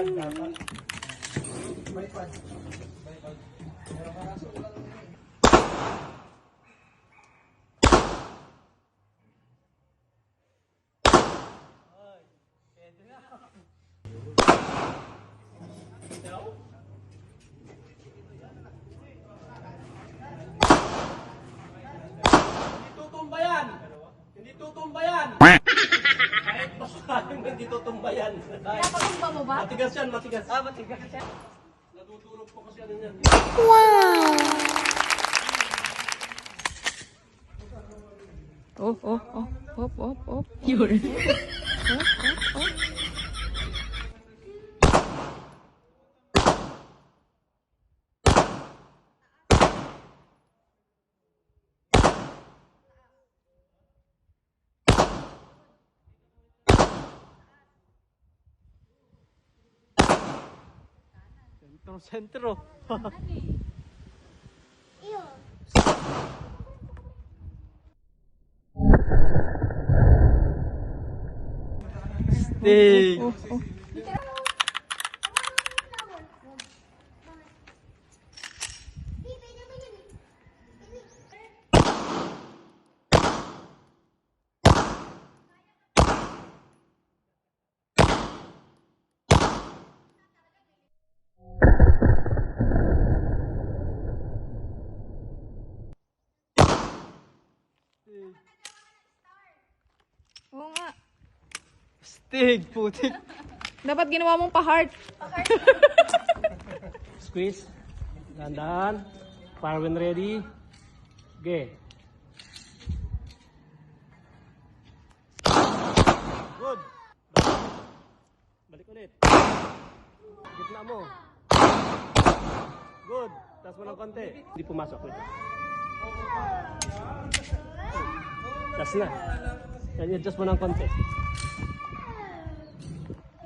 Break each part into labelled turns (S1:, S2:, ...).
S1: Hindi tutumba yan! Kahit basta hindi tutumba yan.
S2: Napatumba mo ba?
S1: Matigas yan, matigas.
S2: Matigas yan.
S1: Natutulog po kasi ano yan.
S2: Wow! Oh. Yun. Oh.
S1: Sentro. Stig.
S2: Oo nga.
S1: Stig, putik.
S2: Dapat ginawa mong pa-heart.
S1: Squeeze. Dahan-dahan. Fire when ready. Okay. Good. Balik ulit. Gitna mo. Good. Taas mo ng konti. Hindi pumasok. Wait. Taas na. Yan, adjust mo ng konti.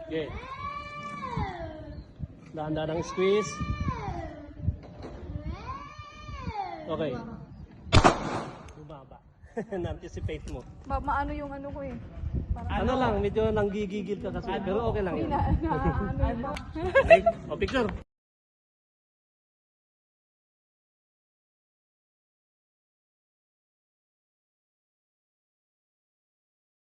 S1: Okay. Dahan-dahan ang squeeze. Okay. Bumaba. Na-anticipate mo.
S2: Maano yung ano ko eh.
S1: Ano lang, medyo nanggigigil ka kasi. Pero okay lang yun.
S2: Ano ba?
S1: O, picture.